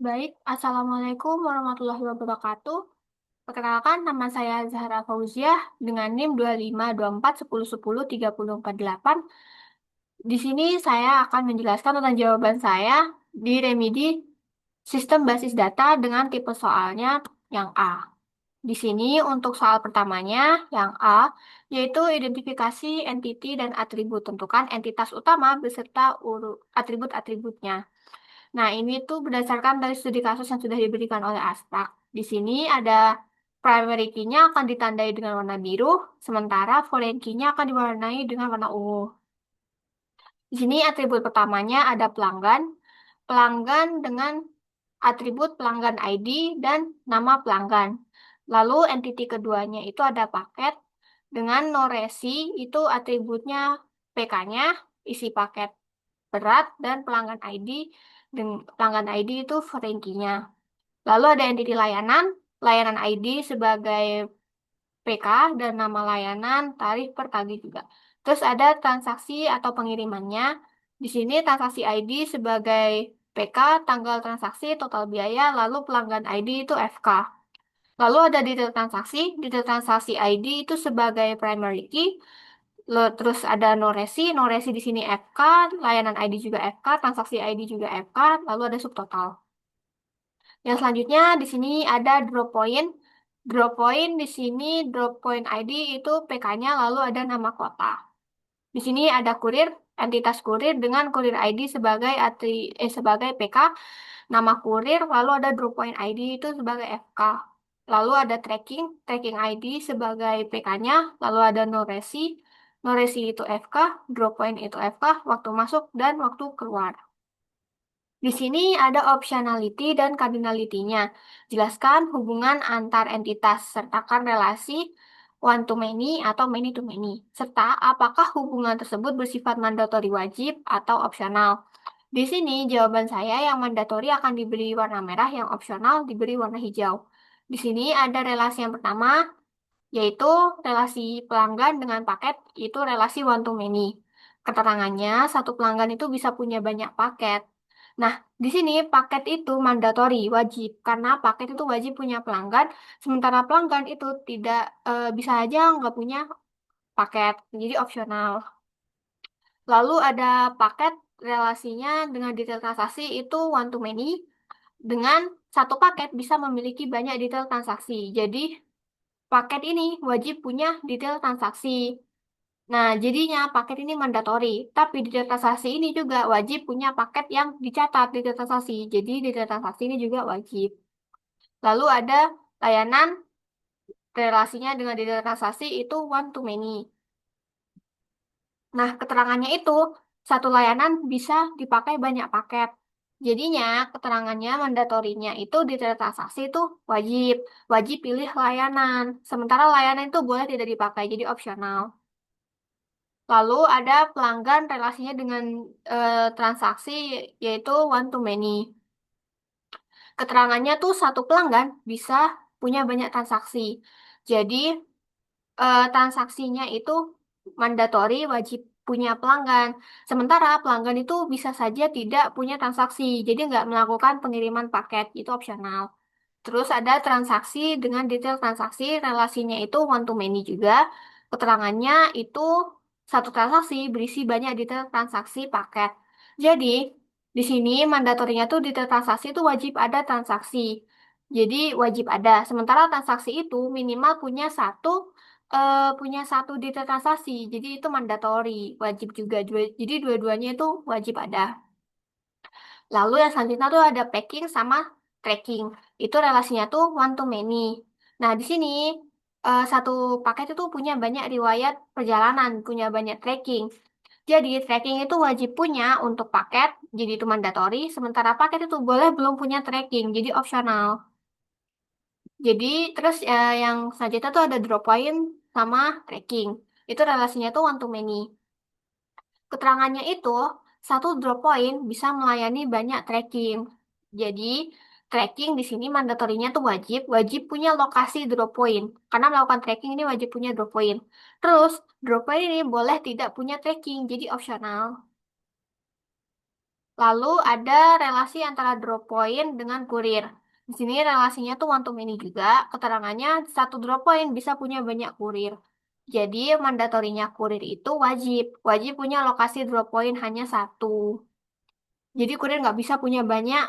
Baik, Assalamualaikum warahmatullahi wabarakatuh. Perkenalkan, nama saya Zahra Fauziah dengan NIM 252410103048. Di sini saya akan menjelaskan tentang jawaban saya di remedi sistem basis data dengan tipe soalnya yang A. Di sini untuk soal pertamanya, yang A, yaitu identifikasi entiti dan atribut. Tentukan entitas utama beserta atribut-atributnya. Nah, ini tuh berdasarkan dari studi kasus yang sudah diberikan oleh Asprak. Di sini ada primary key-nya akan ditandai dengan warna biru, sementara foreign key-nya akan diwarnai dengan warna ungu. Di sini atribut pertamanya ada pelanggan, pelanggan dengan atribut pelanggan ID dan nama pelanggan. Lalu entiti keduanya itu ada paket dengan no resi, itu atributnya PK-nya, isi paket berat, dan pelanggan ID pelanggan ID itu foreign key-nya. Lalu ada entiti layanan, layanan ID sebagai PK dan nama layanan tarif per tagih juga. Terus ada transaksi atau pengirimannya. Di sini transaksi ID sebagai PK, tanggal transaksi, total biaya, lalu pelanggan ID itu FK. Lalu ada detail transaksi ID itu sebagai primary key. Terus ada no resi di sini FK, layanan ID juga FK, transaksi ID juga FK, lalu ada subtotal. Yang selanjutnya di sini ada drop point. Drop point di sini drop point ID itu PK-nya lalu ada nama kota. Di sini ada kurir, entitas kurir dengan kurir ID sebagai PK, nama kurir, lalu ada drop point ID itu sebagai FK. Lalu ada tracking ID sebagai PK-nya, lalu ada no resi itu FK, drop point itu FK, waktu masuk dan waktu keluar. Di sini ada optionality dan cardinality-nya. Jelaskan hubungan antar entitas, sertakan relasi one to many atau many to many, serta apakah hubungan tersebut bersifat mandatori wajib atau opsional. Di sini jawaban saya yang mandatori akan diberi warna merah, yang opsional diberi warna hijau. Di sini ada relasi yang pertama, yaitu relasi pelanggan dengan paket, itu relasi one to many. Keterangannya, satu pelanggan itu bisa punya banyak paket. Nah, di sini paket itu mandatori, wajib, karena paket itu wajib punya pelanggan, sementara pelanggan itu tidak bisa aja nggak punya paket, jadi opsional. Lalu ada paket relasinya dengan detail transaksi itu one to many, dengan satu paket bisa memiliki banyak detail transaksi. Jadi paket ini wajib punya detail transaksi. Nah, jadinya paket ini mandatori, tapi detail transaksi ini juga wajib punya paket yang dicatat detail transaksi. Jadi detail transaksi ini juga wajib. Lalu ada layanan relasinya dengan detail transaksi itu one to many. Nah, keterangannya itu satu layanan bisa dipakai banyak paket. Jadinya keterangannya mandatorinya itu detail transaksi itu wajib, wajib pilih layanan. Sementara layanan itu boleh tidak dipakai, jadi opsional. Lalu ada pelanggan relasinya dengan transaksi yaitu one to many. Keterangannya tuh satu pelanggan bisa punya banyak transaksi. Jadi transaksinya itu mandatori wajib punya pelanggan. Sementara pelanggan itu bisa saja tidak punya transaksi. Jadi nggak melakukan pengiriman paket, itu opsional. Terus ada transaksi dengan detail transaksi, relasinya itu one to many juga. Keterangannya itu satu transaksi berisi banyak detail transaksi paket. Jadi, di sini mandatorinya tuh detail transaksi itu wajib ada transaksi. Jadi wajib ada. Sementara transaksi itu minimal punya satu detail transaksi. Jadi itu mandatori, wajib juga. Jadi dua-duanya itu wajib ada. Lalu yang selanjutnya tuh ada packing sama tracking. Itu relasinya tuh one to many. Nah, di sini satu paket itu punya banyak riwayat perjalanan, punya banyak tracking. Jadi, tracking itu wajib punya untuk paket, jadi itu mandatori. Sementara paket itu boleh belum punya tracking, jadi opsional. Jadi, terus yang selanjutnya tuh ada drop point sama tracking. Itu relasinya tuh one to many. Keterangannya itu, satu drop point bisa melayani banyak tracking. Jadi, tracking di sini mandatorinya tuh wajib punya lokasi drop point. Karena melakukan tracking ini wajib punya drop point. Terus, drop point ini boleh tidak punya tracking, jadi opsional. Lalu ada relasi antara drop point dengan kurir. Di sini relasinya tuh one to many juga. Keterangannya satu drop point bisa punya banyak kurir. Jadi mandatorinya kurir itu wajib. Wajib punya lokasi drop point hanya satu. Jadi kurir nggak bisa punya banyak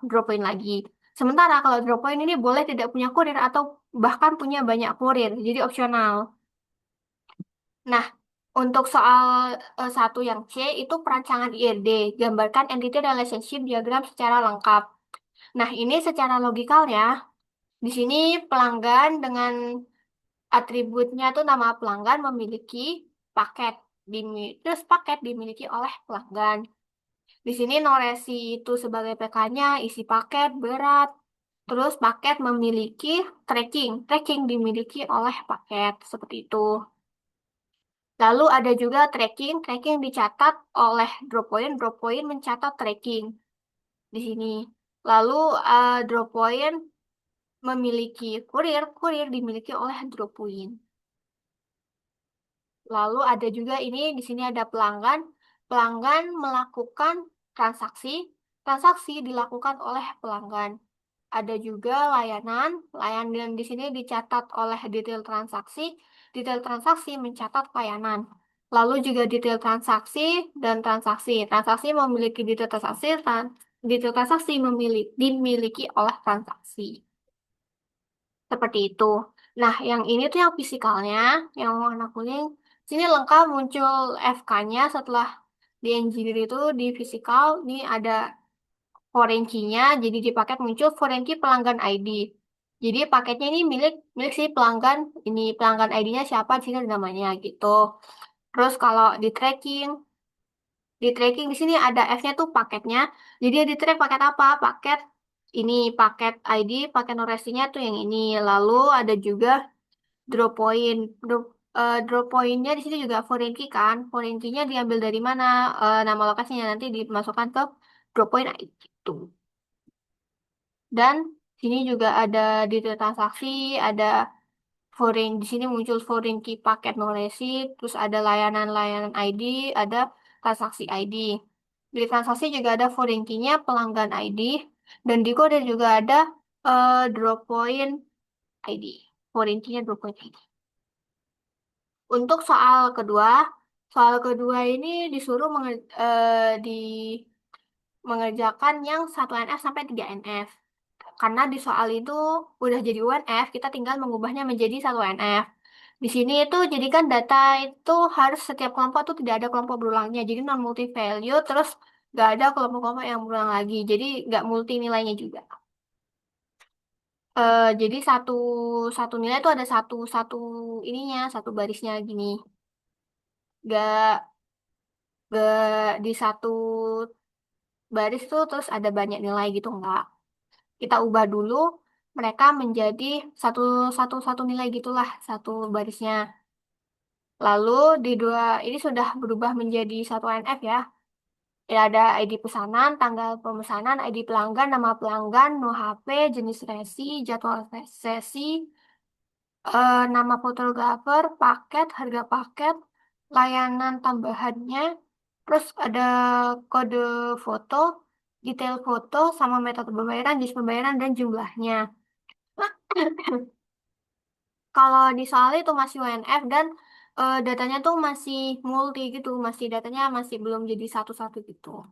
drop point lagi. Sementara kalau drop point ini boleh tidak punya kurir atau bahkan punya banyak kurir. Jadi opsional. Nah, untuk soal satu yang C itu perancangan IRD, gambarkan entity relationship diagram secara lengkap. Nah, ini secara logikalnya, di sini pelanggan dengan atributnya tuh nama pelanggan memiliki paket, terus paket dimiliki oleh pelanggan. Di sini Noresi itu sebagai PK-nya isi paket berat, terus paket memiliki tracking, tracking dimiliki oleh paket seperti itu. Lalu ada juga tracking, tracking dicatat oleh drop point mencatat tracking di sini. Lalu drop point memiliki kurir, kurir dimiliki oleh drop point. Lalu ada juga ini di sini ada pelanggan, pelanggan melakukan transaksi, transaksi dilakukan oleh pelanggan. Ada juga layanan, layanan di sini dicatat oleh detail transaksi mencatat layanan. Lalu juga detail transaksi dan transaksi. Transaksi memiliki detail transaksi, detail transaksi dimiliki oleh transaksi. Seperti itu. Nah, yang ini tuh yang fisikalnya, yang warna kuning. Sini lengkap muncul FK-nya setelah di engineer itu di fisikal, ini ada foreign key-nya, jadi di paket muncul foreign key pelanggan ID. Jadi paketnya ini milik milik si pelanggan, ini pelanggan ID-nya siapa, di sini ada namanya gitu. Terus kalau di tracking di sini ada F-nya tuh paketnya. Jadi di track paket apa? Paket ini, paket ID, paket noresinya tuh yang ini. Lalu ada juga drop point. Drop point-nya di sini juga foreign key kan. Foreign key-nya diambil dari mana? Nama lokasinya nanti dimasukkan ke drop point ID gitu. Dan sini juga ada detail transaksi, ada foreign di sini muncul foreign key paket no receipt, terus ada layanan-layanan ID, ada transaksi ID. Di transaksi juga ada foreign key-nya pelanggan ID dan di kode juga ada drop point ID. Foreign key-nya drop point ID. Untuk soal kedua ini disuruh mengerjakan yang 1 NF sampai 3 NF. Karena di soal itu udah jadi UNF, kita tinggal mengubahnya menjadi 1 NF. Di sini itu jadikan data itu harus setiap kelompok itu tidak ada kelompok berulangnya. Jadi non multi value, terus nggak ada kelompok-kelompok yang berulang lagi. Jadi nggak multi nilainya juga. Jadi satu satu nilai itu ada satu satu ininya, satu barisnya gini. Nggak nggak di satu baris tuh terus ada banyak nilai gitu nggak. Kita ubah dulu mereka menjadi satu satu satu nilai gitulah satu barisnya. Lalu di dua ini sudah berubah menjadi 1 NF ya. Ya ada ID pesanan, tanggal pemesanan, ID pelanggan, nama pelanggan, no HP, jenis resi, jadwal sesi, nama fotografer, paket, harga paket, layanan tambahannya, terus ada kode foto, detail foto, sama metode pembayaran, jenis pembayaran, dan jumlahnya. Kalau di soal itu masih UNF dan datanya tuh masih multi gitu, masih datanya masih belum jadi satu-satu gitu.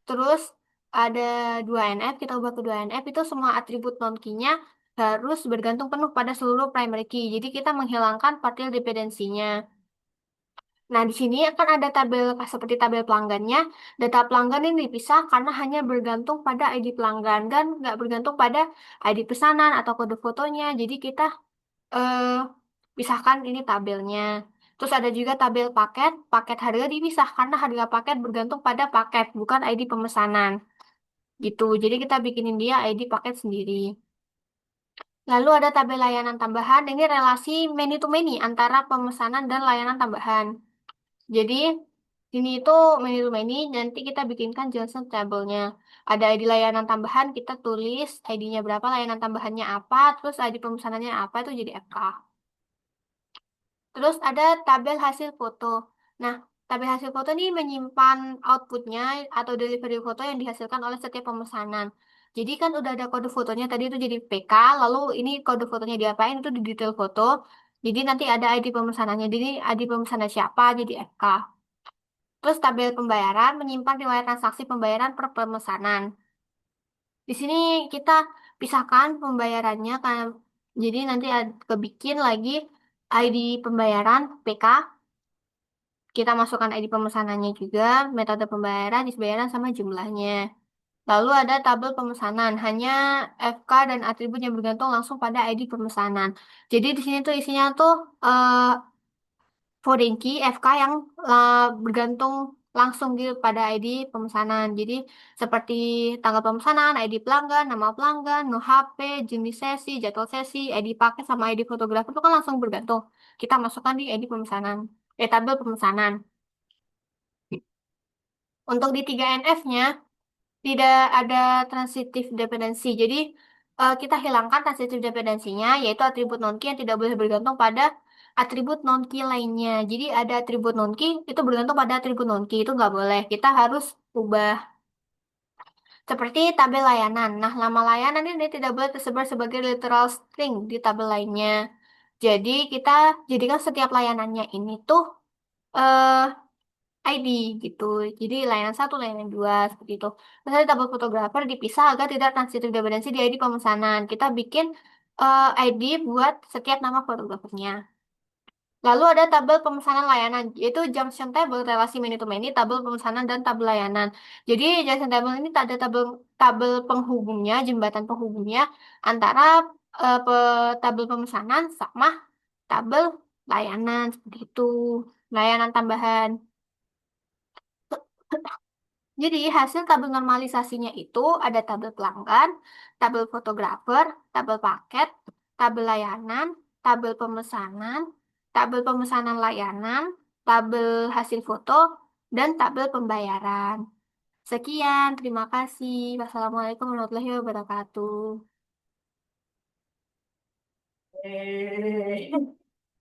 Terus ada 2 NF, kita ubah ke 2 NF itu semua atribut non-key-nya harus bergantung penuh pada seluruh primary key. Jadi kita menghilangkan partial dependency-nya. Nah, di sini akan ada tabel seperti tabel pelanggannya. Data pelanggan ini dipisah karena hanya bergantung pada ID pelanggan dan nggak bergantung pada ID pesanan atau kode fotonya. Jadi kita eh, pisahkan ini tabelnya. Terus ada juga tabel paket, paket harga dipisah karena harga paket bergantung pada paket, bukan ID pemesanan. Gitu. Jadi kita bikinin dia ID paket sendiri. Lalu ada tabel layanan tambahan. Ini relasi many to many antara pemesanan dan layanan tambahan. Jadi ini itu many to many. Nanti kita bikinkan Johnson tabelnya. Ada ID layanan tambahan, kita tulis ID-nya berapa, layanan tambahannya apa, terus ID pemesanannya apa, itu jadi FK. Terus ada tabel hasil foto. Nah, tabel hasil foto ini menyimpan outputnya atau delivery foto yang dihasilkan oleh setiap pemesanan. Jadi kan udah ada kode fotonya tadi itu jadi PK, lalu ini kode fotonya diapain itu di detail foto. Jadi nanti ada ID pemesanannya. Jadi ID pemesanan siapa jadi FK. Terus tabel pembayaran menyimpan riwayat transaksi pembayaran per pemesanan. Di sini kita pisahkan pembayarannya kan. Jadi nanti ada kebikin lagi ID pembayaran PK. Kita masukkan ID pemesanannya juga, metode pembayaran, jenis bayaran sama jumlahnya. Lalu ada tabel pemesanan, hanya FK dan atribut yang bergantung langsung pada ID pemesanan. Jadi di sini tuh isinya tuh foreign key FK yang bergantung langsung gitu pada ID pemesanan. Jadi seperti tanggal pemesanan, ID pelanggan, nama pelanggan, no HP, jenis sesi, jadwal sesi, ID paket sama ID fotografer itu kan langsung bergantung. Kita masukkan di ID pemesanan, tabel pemesanan. Untuk di 3NF-nya tidak ada transitive dependency. Jadi kita hilangkan transitive dependensinya, yaitu atribut non-key yang tidak boleh bergantung pada atribut non-key lainnya. Jadi ada atribut non-key itu bergantung pada atribut non-key itu nggak boleh. Kita harus ubah seperti tabel layanan. Nah, nama layanan ini tidak boleh tersebar sebagai literal string di tabel lainnya. Jadi kita jadikan setiap layanannya ini tuh eh, ID gitu. Jadi layanan satu, layanan dua, seperti itu. Misalnya tabel fotografer dipisah agar tidak transitive dependency di ID pemesanan. Kita bikin ID buat setiap nama fotografernya. Lalu ada tabel pemesanan layanan, yaitu junction table relasi many to many, tabel pemesanan dan tabel layanan. Jadi junction table ini ada tabel tabel penghubungnya, jembatan penghubungnya antara tabel pemesanan sama tabel layanan seperti itu. Layanan tambahan. Jadi hasil tabel normalisasinya itu ada tabel pelanggan, tabel fotografer, tabel paket, tabel layanan, tabel pemesanan layanan, tabel hasil foto, dan tabel pembayaran. Sekian, terima kasih. Wassalamualaikum warahmatullahi wabarakatuh.